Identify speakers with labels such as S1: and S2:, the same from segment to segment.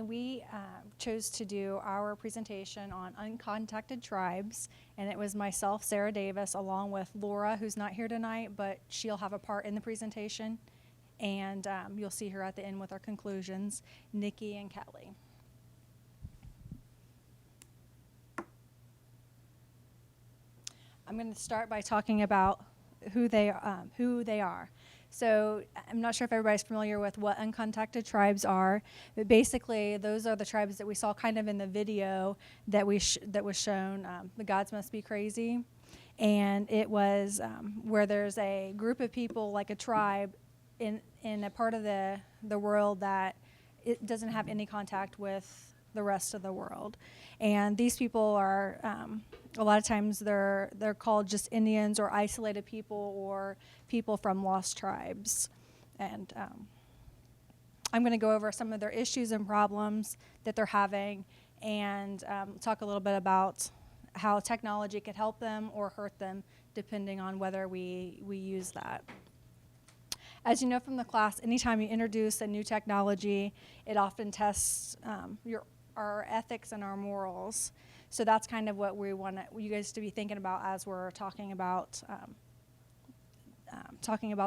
S1: we chose to do our presentation on uncontacted tribes, and it was myself, Sarah Davis, along with Laura, who's not here tonight, but she'll have a part in the presentation, and you'll see her at the end with our conclusions, Nikki and Kelly. I'm going to start by talking about who they are. So I'm not sure if everybody's familiar with what uncontacted tribes are, but basically those are the tribes that we saw kind of in the video that that was shown, The Gods Must Be Crazy. And it was where there's a group of people, like a tribe, in a part of the world that it doesn't have any contact with the rest of the world. And these people are, a lot of times they're called just Indians or isolated people or people from lost tribes. And I'm going to go over some of their issues and problems that they're having and talk a little bit about how technology could help them or hurt them depending on whether we use that. As you know from the class, anytime you introduce a new technology, it often tests our ethics and our morals. So that's kind of what we want you guys to be thinking about as we're talking about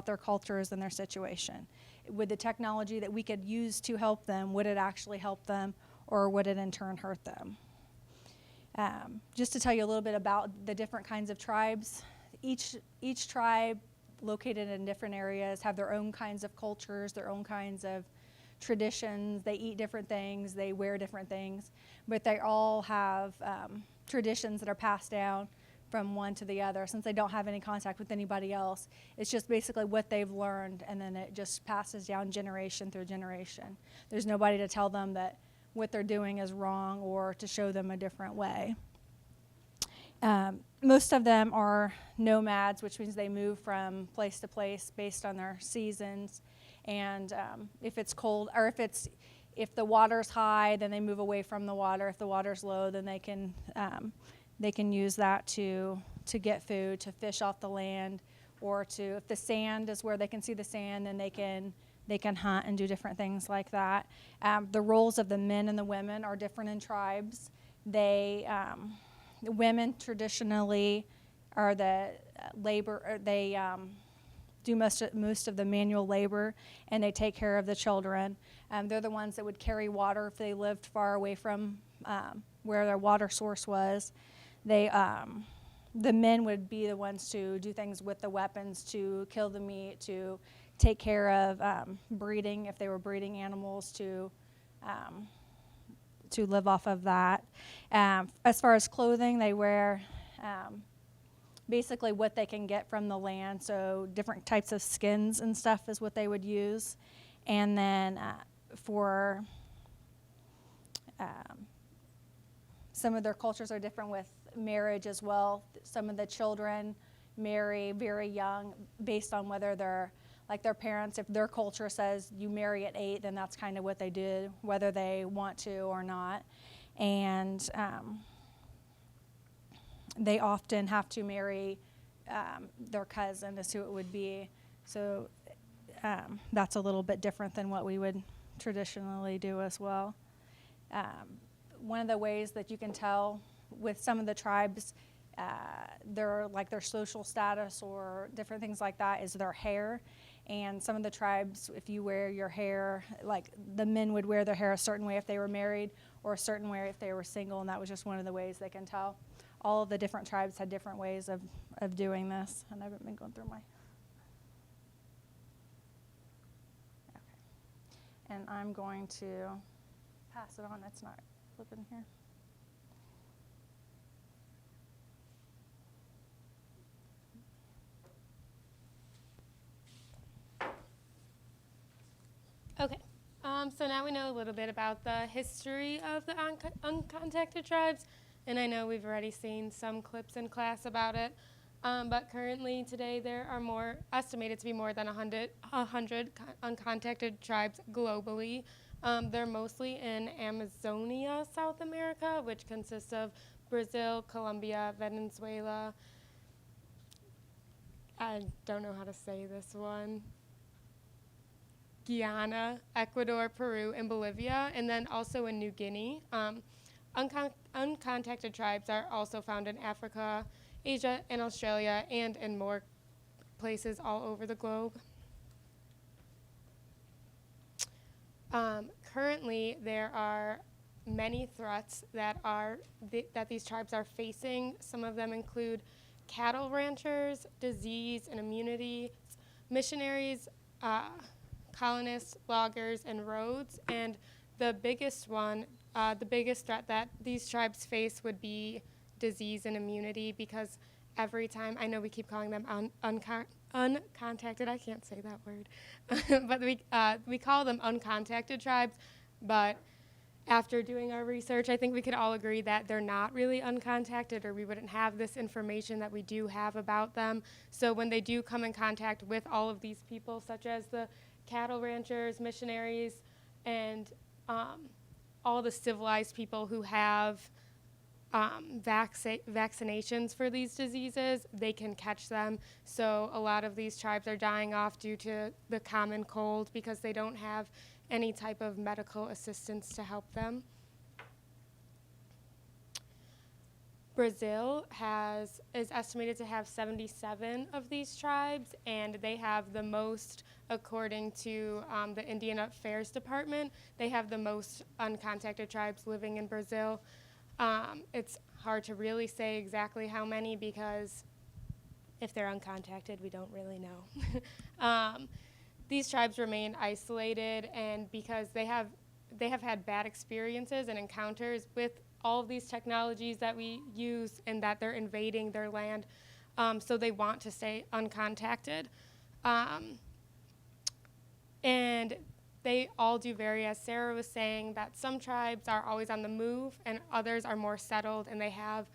S1: their cultures and their situation. Would the technology that we could use to help them, would it actually help them, or would it in turn hurt them? Just to tell you a little bit about the different kinds of tribes, each tribe located in different areas have their own kinds of cultures, their own kinds of traditions. They eat different things, they wear different things, but they all have traditions that are passed down from one to the other. Since they don't have any contact with anybody else, it's just basically what they've learned, and then it just passes down generation through generation. There's nobody to tell them that what they're doing is wrong or to show them a different way. Most of them are nomads, which means they move from place to place based on their seasons. And if it's cold, or if the water's high, then they move away from the water. If the water's low, then they can use that to get food, to fish off the land, or if the sand is where they can see the sand, then they can hunt and do different things like that. The roles of the men and the women are different in tribes. The women traditionally are the labor, or they do most of the manual labor, and they take care of the children. They're the ones that would carry water if they lived far away from where their water source was. The men would be the ones to do things with the weapons, to kill the meat, to take care of breeding if they were breeding animals, to live off of that. As far as clothing, they wear basically what they can get from the land, so different types of skins and stuff is what they would use. And then for some of their cultures are different with marriage as well. Some of the children marry very young based on whether they're like their parents. If their culture says you marry at 8, then that's kind of what they do, whether they want to or not. And they often have to marry their cousin is who it would be. So that's a little bit different than what we would traditionally do as well. One of the ways that you can tell with some of the tribes, their social status or different things like that is their hair. And some of the tribes, if you wear your hair, like the men would wear their hair a certain way if they were married, or a certain way if they were single, and that was just one of the ways they can tell. All of the different tribes had different ways of doing this, and I haven't been going through my... Okay. And I'm going to pass it on. It's not flipping here.
S2: Okay, so now we know a little bit about the history of the uncontacted tribes, and I know we've already seen some clips in class about it, but currently today there are estimated to be more than 100 uncontacted tribes globally. They're mostly in Amazonia, South America, which consists of Brazil, Colombia, Venezuela. I don't know how to say this one. Guyana, Ecuador, Peru, and Bolivia, and then also in New Guinea. Uncontacted tribes are also found in Africa, Asia, and Australia, and in more places all over the globe. Currently, there are many threats that these tribes are facing. Some of them include cattle ranchers, disease and immunity, missionaries, colonists, loggers, and roads. And the biggest threat that these tribes face would be disease and immunity, because every time, I know we keep calling them uncontacted, I can't say that word, but we call them uncontacted tribes, but after doing our research, I think we could all agree that they're not really uncontacted, or we wouldn't have this information that we do have about them. So when they do come in contact with all of these people, such as the cattle ranchers, missionaries, and all the civilized people who have vaccinations for these diseases, they can catch them. So a lot of these tribes are dying off due to the common cold because they don't have any type of medical assistance to help them. Brazil is estimated to have 77 of these tribes, and they have the most, according to the Indian Affairs Department, they have the most uncontacted tribes living in Brazil. It's hard to really say exactly how many, because if they're uncontacted, we don't really know. These tribes remain isolated, and because they have had bad experiences and encounters with all of these technologies that we use, and that they're invading their land, so they want to stay uncontacted. And they all do vary, as Sarah was saying, that some tribes are always on the move and others are more settled, and they have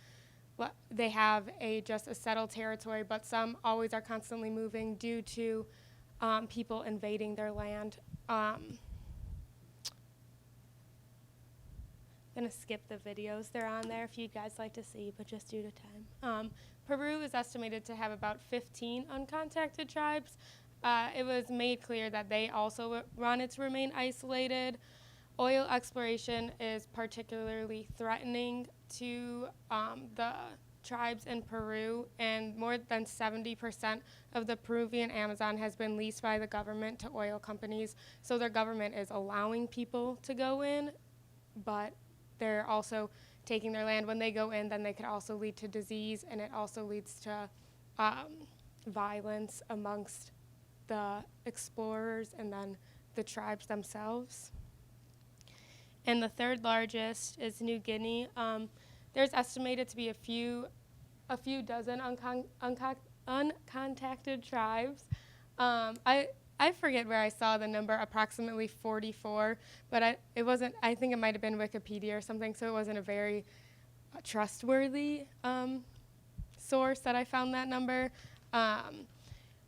S2: just a settled territory, but some always are constantly moving due to people invading their land. I'm going to skip the videos. They're on there if you guys like to see, but just due to time. Peru is estimated to have about 15 uncontacted tribes. It was made clear that they also wanted to remain isolated. Oil exploration is particularly threatening to the tribes in Peru, and more than 70% of the Peruvian Amazon has been leased by the government to oil companies. So their government is allowing people to go in, but they're also taking their land. When they go in, then they could also lead to disease, and it also leads to violence amongst the explorers and then the tribes themselves. And the third largest is New Guinea. There's estimated to be a few dozen uncontacted tribes. I forget where I saw the number, approximately 44, but it wasn't. I think it might have been Wikipedia or something, so it wasn't a very trustworthy source that I found that number.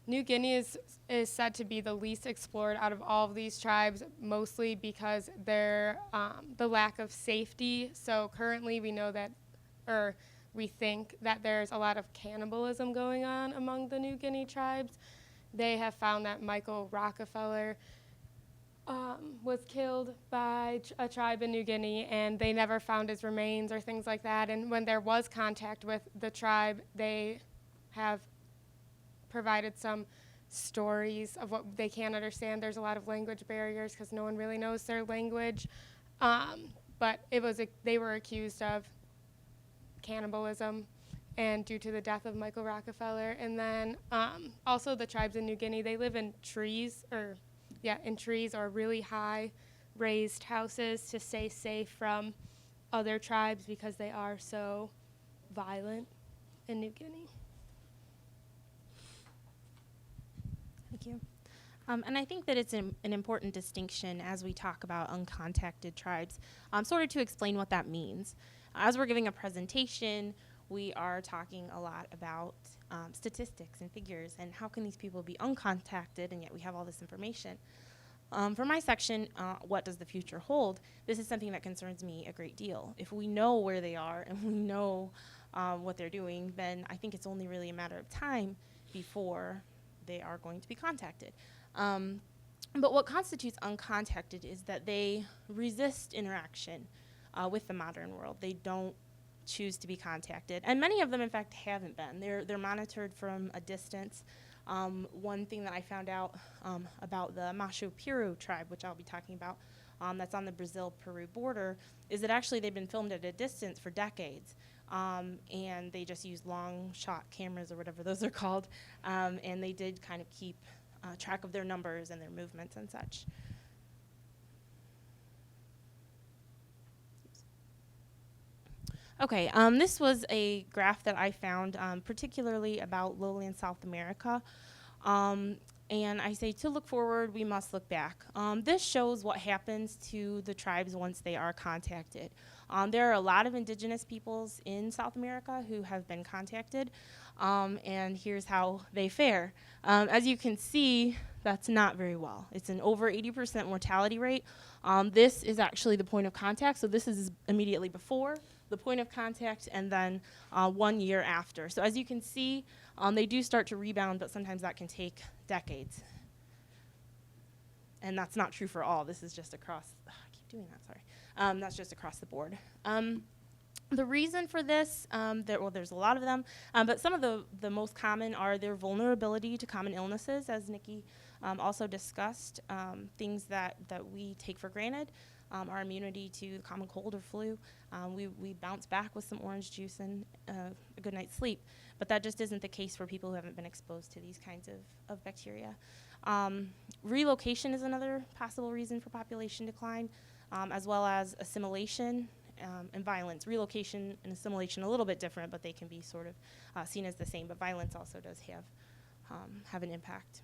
S2: New Guinea is said to be the least explored out of all of these tribes, mostly because the lack of safety. So currently we know that, or we think that there's a lot of cannibalism going on among the New Guinea tribes. They have found that Michael Rockefeller was killed by a tribe in New Guinea, and they never found his remains or things like that. And when there was contact with the tribe, they have provided some stories of what they can't understand. There's a lot of language barriers because no one really knows their language. But they were accused of cannibalism, and due to the death of Michael Rockefeller. And then also the tribes in New Guinea, they live in trees or really high raised houses to stay safe from other tribes because they are so violent in New Guinea.
S3: Thank you. And I think that it's an important distinction as we talk about uncontacted tribes, sort of to explain what that means. As we're giving a presentation, we are talking a lot about statistics and figures and how can these people be uncontacted and yet we have all this information. For my section, what does the future hold? This is something that concerns me a great deal. If we know where they are and we know what they're doing, then I think it's only really a matter of time before they are going to be contacted. But what constitutes uncontacted is that they resist interaction with the modern world. They don't choose to be contacted. And many of them, in fact, haven't been. They're monitored from a distance. One thing that I found out about the Machu Picchu tribe, which I'll be talking about, that's on the Brazil-Peru border, is that actually they've been filmed at a distance for decades. And they just use long shot cameras or whatever those are called. And they did kind of keep track of their numbers and their movements and such. Okay, this was a graph that I found particularly about lowland South America. And I say to look forward, we must look back. This shows what happens to the tribes once they are contacted. There are a lot of indigenous peoples in South America who have been contacted, and here's how they fare. As you can see, that's not very well. It's an over 80% mortality rate. This is actually the point of contact, so this is immediately before the point of contact and then 1 year after. So as you can see, they do start to rebound, but sometimes that can take decades. And that's not true for all. This is just across, I keep doing that, sorry. That's just across the board. The reason for this, there's a lot of them, but some of the most common are their vulnerability to common illnesses, as Nikki also discussed, things that we take for granted. Our immunity to the common cold or flu. We bounce back with some orange juice and a good night's sleep, but that just isn't the case for people who haven't been exposed to these kinds of bacteria. Relocation is another possible reason for population decline, as well as assimilation and violence. Relocation and assimilation a little bit different, but they can be sort of seen as the same, but violence also does have an impact.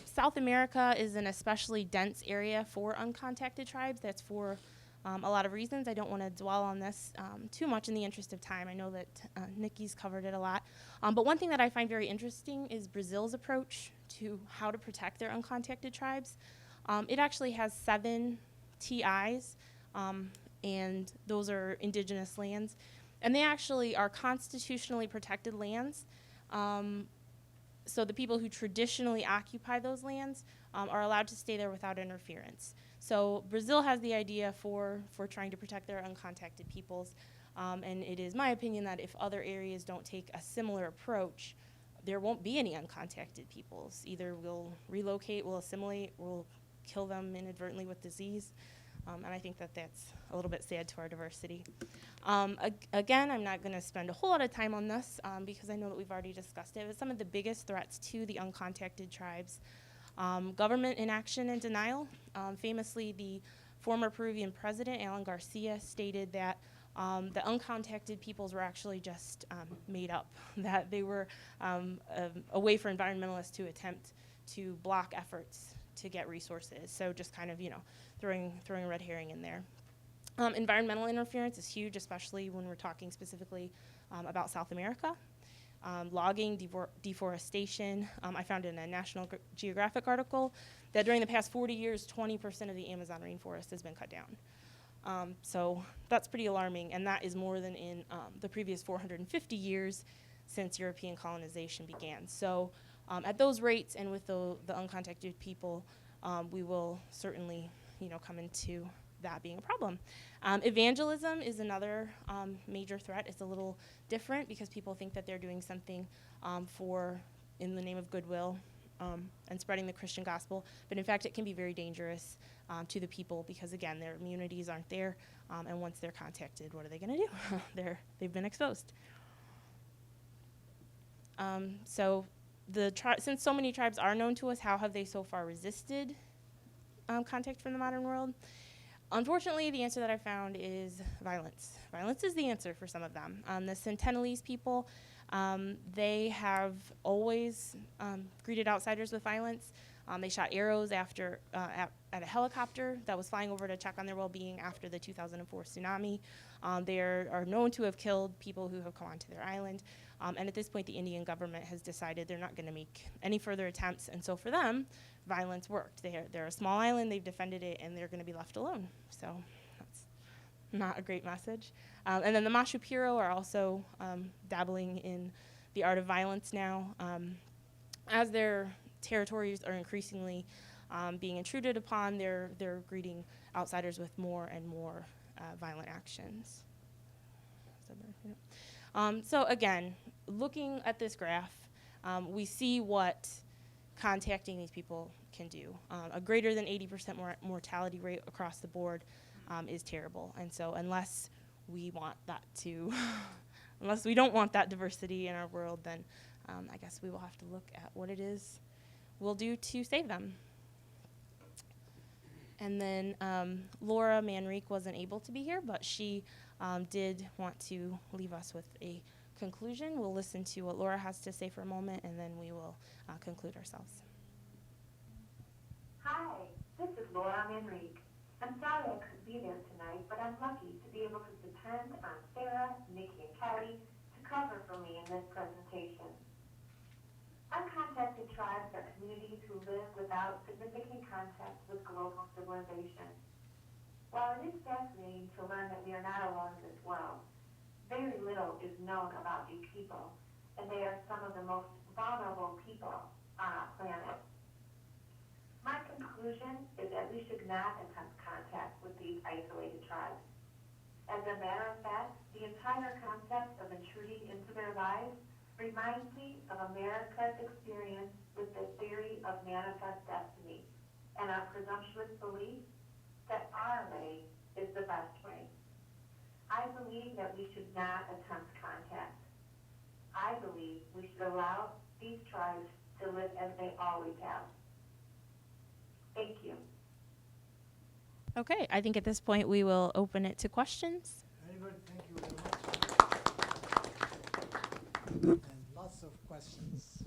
S3: South America is an especially dense area for uncontacted tribes. That's for a lot of reasons. I don't want to dwell on this too much in the interest of time. I know that Nikki's covered it a lot. But one thing that I find very interesting is Brazil's approach to how to protect their uncontacted tribes. It actually has 7 TIs, and those are indigenous lands. And they actually are constitutionally protected lands. So the people who traditionally occupy those lands are allowed to stay there without interference. So Brazil has the idea for trying to protect their uncontacted peoples, and it is my opinion that if other areas don't take a similar approach, there won't be any uncontacted peoples. Either we'll relocate, we'll assimilate, we'll kill them inadvertently with disease, and I think that that's a little bit sad to our diversity. Again, I'm not going to spend a whole lot of time on this because I know that we've already discussed it. But some of the biggest threats to the uncontacted tribes, government inaction and denial. Famously, the former Peruvian president, Alan Garcia, stated that the uncontacted peoples were actually just made up, that they were a way for environmentalists to attempt to block efforts to get resources. So just kind of, throwing a red herring in there. Environmental interference is huge, especially when we're talking specifically about South America. Logging, deforestation. I found in a National Geographic article that during the past 40 years, 20% of the Amazon rainforest has been cut down. So that's pretty alarming, and that is more than in the previous 450 years since European colonization began. So at those rates and with the uncontacted people, we will certainly come into that being a problem. Evangelism is another major threat. It's a little different because people think that they're doing something in the name of goodwill and spreading the Christian gospel, but in fact it can be very dangerous to the people because again their immunities aren't there, and once they're contacted, what are they going to do? They've been exposed. Since so many tribes are known to us, how have they so far resisted contact from the modern world? Unfortunately, the answer that I found is violence. Violence is the answer for some of them. The Sentinelese people, they have always greeted outsiders with violence. They shot arrows at a helicopter that was flying over to check on their well-being after the 2004 tsunami. They are known to have killed people who have come onto their island. And at this point, the Indian government has decided they're not going to make any further attempts. And so for them, violence worked. They're a small island, they've defended it, and they're going to be left alone. So that's not a great message. And then the Machu Picchu are also dabbling in the art of violence now. As they're territories are increasingly being intruded upon. They're greeting outsiders with more and more violent actions. So again, looking at this graph, we see what contacting these people can do. A greater than 80% mortality rate across the board is terrible. And so unless we want that to, unless we don't want that diversity in our world, then I guess we will have to look at what it is we'll do to save them. And then Laura Manrique wasn't able to be here, but she did want to leave us with a conclusion. We'll listen to what Laura has to say for a moment, and then we will conclude ourselves.
S4: Hi, this is Laura Manrique. I'm sorry I couldn't be there tonight, but I'm lucky to be able to depend on Sarah, Nikki, and Kelly to cover for me in this presentation. Uncontacted tribes are communities who live without significant contact with global civilization. While it is fascinating to learn that we are not alone in this world, very little is known about these people, and they are some of the most vulnerable people on our planet. My conclusion is that we should not attempt contact with these isolated tribes. As a matter of fact, the entire concept of intruding into their lives reminds me of America's experience with the theory of manifest destiny and our presumptuous belief that our way is the best way. I believe that we should not attempt contact. I believe we should allow these tribes to live as they always have. Thank you.
S3: Okay, I think at this point we will open it to questions.
S5: Very good, thank you very much. And lots of questions.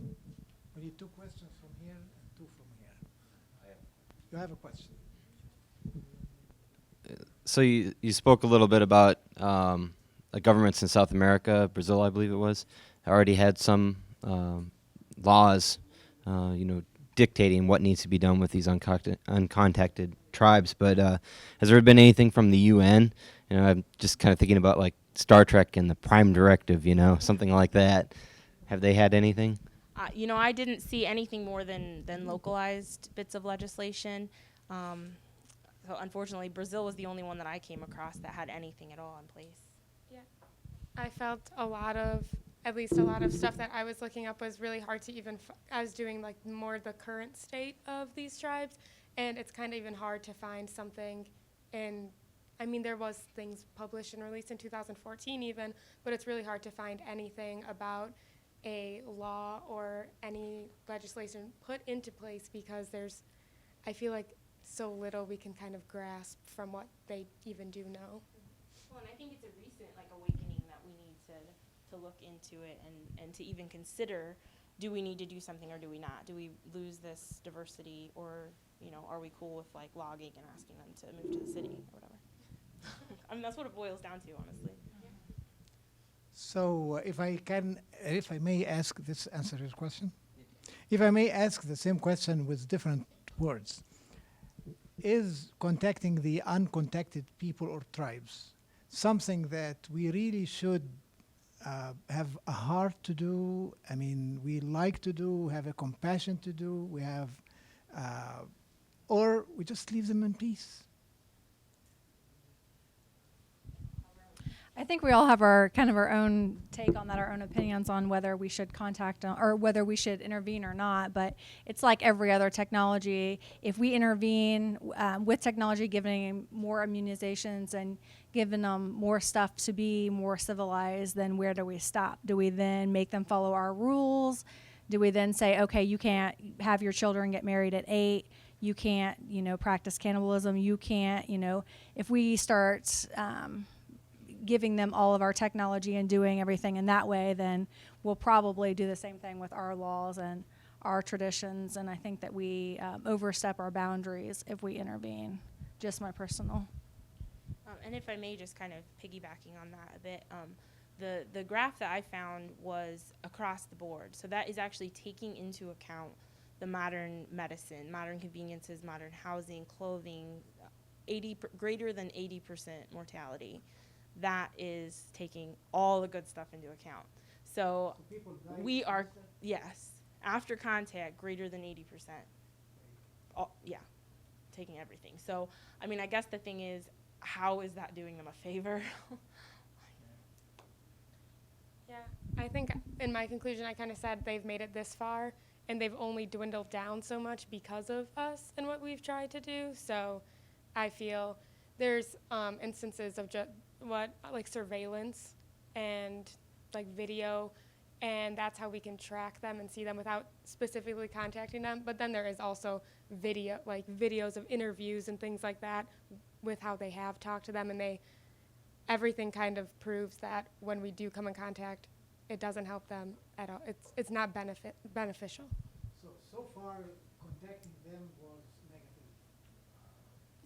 S5: We need 2 questions from here and 2 from here. You have a question.
S6: So you spoke a little bit about the governments in South America, Brazil, I believe it was, already had some laws, dictating what needs to be done with these uncontacted tribes. But has there been anything from the UN? I'm just kind of thinking about like Star Trek and the Prime Directive, something like that. Have they had anything?
S3: I didn't see anything more than localized bits of legislation. So unfortunately, Brazil was the only one that I came across that had anything at all in place.
S2: Yeah, I felt at least a lot of stuff that I was looking up was really hard to even, I was doing like more the current state of these tribes, and it's kind of even hard to find something there was things published and released in 2014 even, but it's really hard to find anything about a law or any legislation put into place because I feel like so little we can kind of grasp from what they even do know.
S3: Well, and I think it's a recent awakening that we need to look into it and to even consider, do we need to do something or do we not? Do we lose this diversity, or are we cool with logging and asking them to move to the city or whatever? That's what it boils down to, honestly.
S5: So if I may answer your question? If I may ask the same question with different words. Is contacting the uncontacted people or tribes something that we really should have a heart to do? We like to do, have a compassion to do, or we just leave them in peace?
S1: I think we all have our own take on that, our own opinions on whether we should contact or whether we should intervene or not. But it's like every other technology. If we intervene with technology, giving more immunizations and giving them more stuff to be more civilized, then where do we stop? Do we then make them follow our rules? Do we then say, okay, you can't have your children get married at 8? You can't, practice cannibalism. You can't, if we start giving them all of our technology and doing everything in that way, then we'll probably do the same thing with our laws and our traditions. And I think that we overstep our boundaries if we intervene. Just my personal.
S3: And if I may, just kind of piggybacking on that a bit, the graph that I found was across the board. So that is actually taking into account the modern medicine, modern conveniences, modern housing, clothing, greater than 80% mortality. That is taking all the good stuff into account. So we are, yes. after contact greater than 80%. Yeah, taking everything. So, I mean, I guess the thing is, how is that doing them a favor?
S2: Yeah, I think in my conclusion, I kind of said they've made it this far, and they've only dwindled down so much because of us and what we've tried to do. So I feel there's instances of just like surveillance and like video, and that's how we can track them and see them without specifically contacting them. But then there is also videos of interviews and things like that with how they have talked to them, and everything kind of proves that when we do come in contact, it doesn't help them at all. It's not beneficial.
S5: So far, contacting them was negative.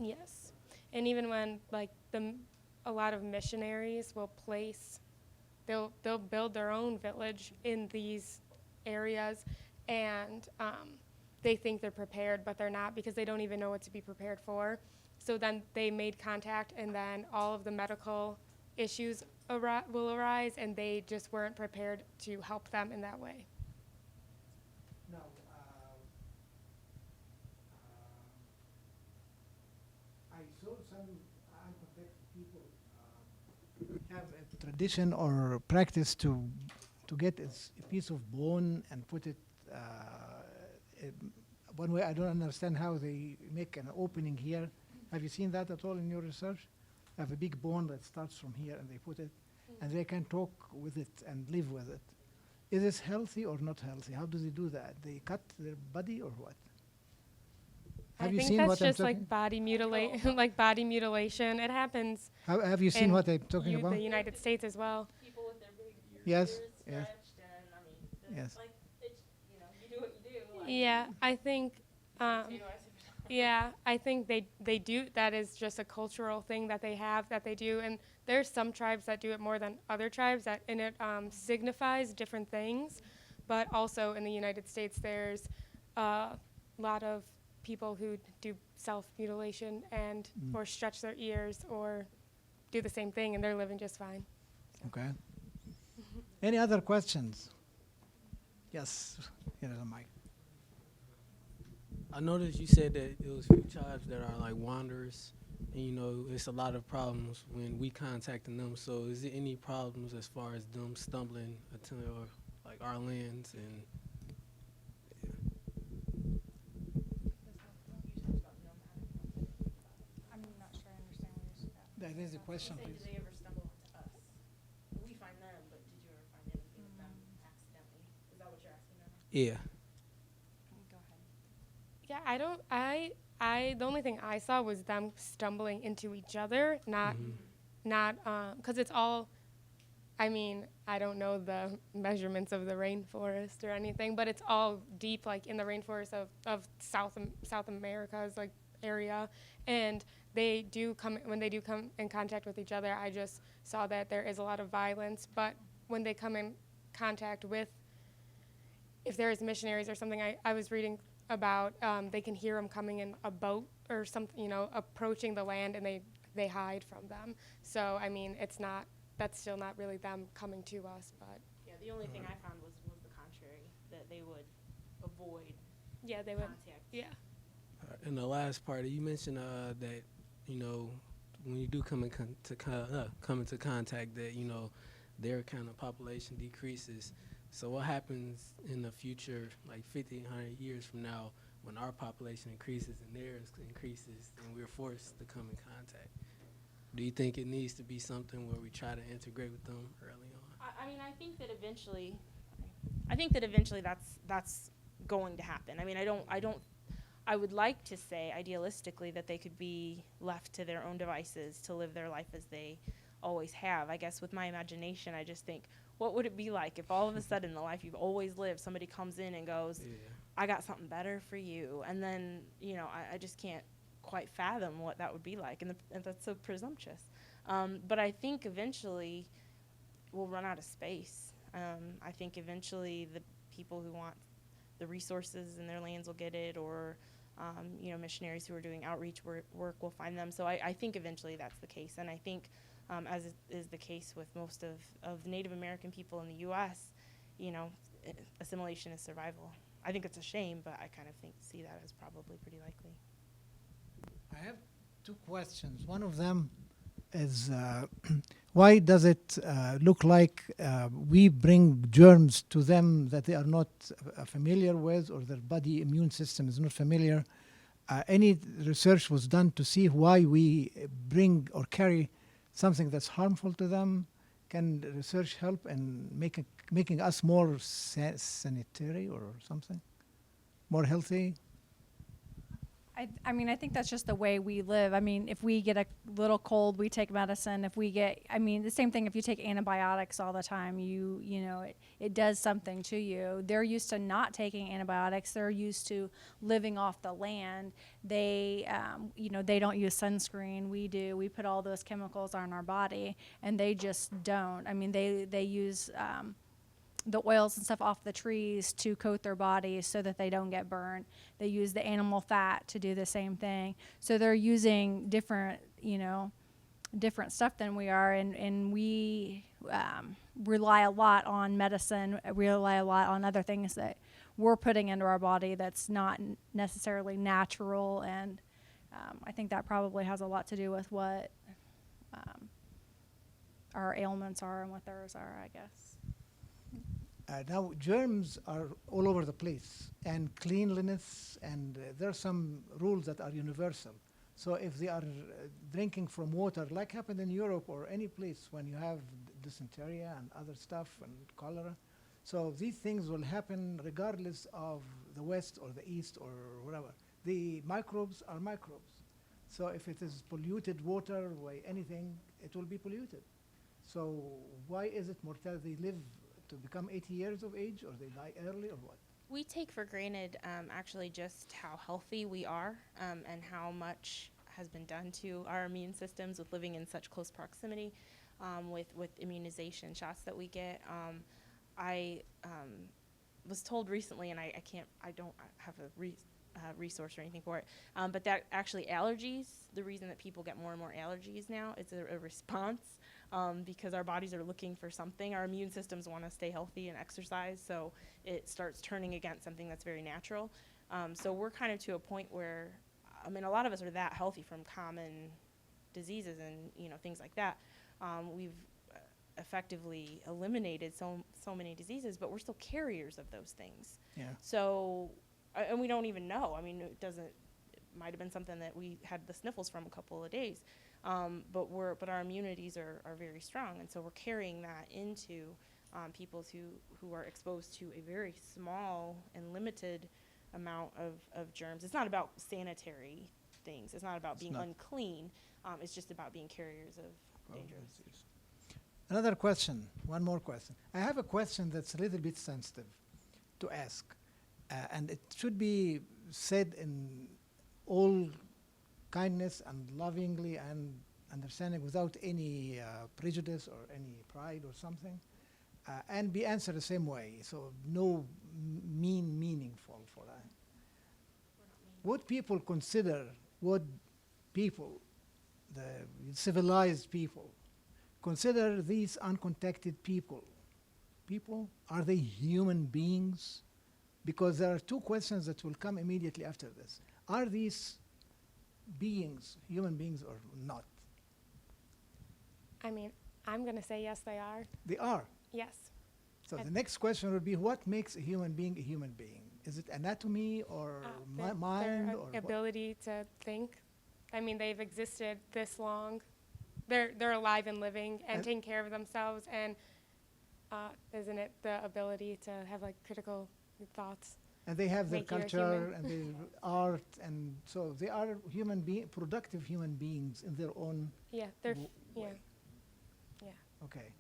S2: Yes, and even when like a lot of missionaries will they'll build their own village in these areas, and they think they're prepared, but they're not, because they don't even know what to be prepared for. So then they made contact, and then all of the medical issues will arise, and they just weren't prepared to help them in that way.
S5: Now, I saw some unprotected people have a tradition or practice to get a piece of bone and put it one way. I don't understand how they make an opening here. Have you seen that at all in your research? Have a big bone that starts from here, and they put it, and they can talk with it and live with it. Is this healthy or not healthy? How do they do that? They cut their body or what? Have you
S2: I think
S5: seen
S2: that's
S5: what I'm
S2: just
S5: talking?
S2: like like body mutilation. It happens
S5: Have you seen
S2: in
S5: what I'm talking about?
S2: the United States as well.
S3: People with their big
S5: Yes,
S3: ears
S5: yes.
S3: stretched, and I mean,
S5: Yes.
S3: like, it's, you do what you do. Like,
S2: Yeah, I think. Yeah, I think they do. That is just a cultural thing that they have, that they do, and there's some tribes that do it more than other tribes. And it signifies different things, but also in the United States, there's a lot of people who do self-mutilation and or stretch their ears or do the same thing, and they're living just fine.
S5: Okay. Any other questions? Yes, here is a mic.
S7: I noticed you said that it was few tribes that are like wanderers, and you know it's a lot of problems when we contacting them. So is there any problems as far as them stumbling into like our lands and?
S1: I'm not sure I understand what you're saying.
S5: That is a question,
S3: Did
S5: please.
S3: they ever stumble into us? We find them, but did you ever find anything with them accidentally? Is that what you're asking now?
S7: Yeah.
S1: Go ahead.
S2: Yeah, I don't. The only thing I saw was them stumbling into each other, not, because it's all. I mean, I don't know the measurements of the rainforest or anything, but it's all deep, like in the rainforest of South America's like area, and when they do come in contact with each other, I just saw that there is a lot of violence. But when they come in contact with, if there is missionaries or something, I was reading about, they can hear them coming in a boat or something, approaching the land, and they hide from them. So I mean, that's still not really them coming to us, but
S3: Yeah, the only thing I found was the contrary, that they would avoid
S2: yeah, they would.
S3: contact.
S2: Yeah.
S7: In the last part, you mentioned that when you do come into contact, that their kind of population decreases. So what happens in the future, like 50, 100 years from now, when our population increases and theirs increases, and we're forced to come in contact? Do you think it needs to be something where we try to integrate with them early on?
S3: I mean, I think that eventually that's going to happen. I mean, I would like to say idealistically that they could be left to their own devices to live their life as they always have. I guess with my imagination, I just think, what would it be like if all of a sudden the life you've always lived, somebody comes in and goes,
S7: Yeah.
S3: I got something better for you. And then, I just can't quite fathom what that would be like. And that's so presumptuous. But I think eventually we'll run out of space. I think eventually the people who want the resources in their lands will get it, or missionaries who are doing outreach work will find them. So I think eventually that's the case. And I think, as is the case with most of Native American people in the U.S., assimilation is survival. I think it's a shame, but I kind of see that as probably pretty likely.
S5: I have two questions. One of them is why does it look like we bring germs to them that they are not familiar with, or their body immune system is not familiar? Any research was done to see why we bring or carry something that's harmful to them? Can research help in making us more sanitary or something? More healthy?
S1: I mean, I think that's just the way we live. I mean, if we get a little cold, we take medicine. If we get, I mean, the same thing if you take antibiotics all the time, you know, it does something to you. They're used to not taking antibiotics. They're used to living off the land. They, you know, they don't use sunscreen. We do. We put all those chemicals on our body, and they just don't. I mean, they use the oils and stuff off the trees to coat their bodies so that they don't get burned. They use the animal fat to do the same thing. So they're using different, you know, different stuff than we are, and we rely a lot on medicine. We rely a lot on other things that we're putting into our body that's not necessarily natural, and I think that probably has a lot to do with what our ailments are and what theirs are, I guess.
S5: Now, germs are all over the place, and cleanliness, and there are some rules that are universal. So if they are drinking from water, like happened in Europe or any place when you have dysentery and other stuff and cholera, so these things will happen regardless of the West or the East or whatever. The microbes are microbes. So if it is polluted water by anything, it will be polluted. So why is it mortality? They live to become 80 years of age, or they die early, or what?
S3: We take for granted actually just how healthy we are and how much has been done to our immune systems with living in such close proximity with immunization shots that we get. I was told recently, and I don't have a resource or anything for it, but that actually allergies, the reason that people get more and more allergies now, it's a response because our bodies are looking for something. Our immune systems want to stay healthy and exercise, so it starts turning against something that's very natural. So we're kind of to a point where, I mean, a lot of us are that healthy from common diseases and, you know, things like that. We've effectively eliminated so many diseases, but we're still carriers of those things.
S5: Yeah.
S3: So, and we don't even know. I mean, it might have been something that we had the sniffles from a couple of days. But our immunities are very strong, and so we're carrying that into people who are exposed to a very small and limited amount of germs. It's not about sanitary things. It's not about being unclean. It's just about being carriers of dangerous.
S5: Another question, one more question. I have a question that's a little bit sensitive to ask, and it should be said in all kindness and lovingly and understanding without any prejudice or any pride or something, and be answered the same way, so no meaningful for that. Would people consider, would people, the civilized people, consider these uncontacted people, are they human beings? Because there are two questions that will come immediately after this. Are these beings human beings or not?
S2: I mean, I'm going to say yes, they are.
S5: They are.
S2: Yes.
S5: So the next question would be, what makes a human being a human being? Is it anatomy or mind
S2: their
S5: or what?
S2: ability to think. I mean, they've existed this long. They're alive and living and taking care of themselves, and isn't it the ability to have like critical thoughts?
S5: And they have their
S2: make you a
S5: culture
S2: human.
S5: and their art, and so they are productive human beings in their own
S2: Yeah, they're
S5: way.
S2: yeah.
S5: Okay.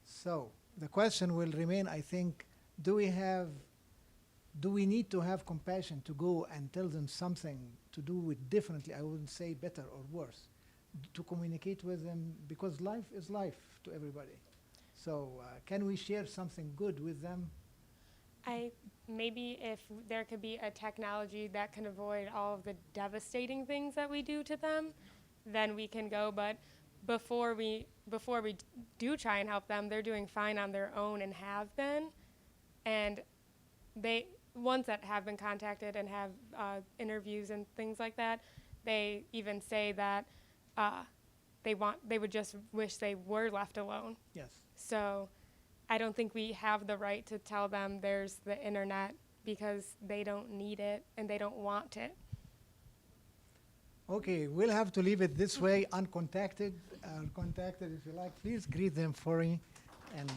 S5: So the question will remain, I think, do we need to have compassion to go and tell them something to do it differently? I wouldn't say better or worse, to communicate with them, because life is life to everybody. So can we share something good with them?
S2: Maybe if there could be a technology that can avoid all of the devastating things that we do to them, then we can go. But before we do try and help them, they're doing fine on their own and have been. And ones that have been contacted and have interviews and things like that, they even say that they would just wish they were left alone.
S5: Yes.
S2: So I don't think we have the right to tell them there's the internet because they don't need it and they don't want it.
S5: Okay, we'll have to leave it this way, uncontacted, contacted if you like. Please greet them for me. And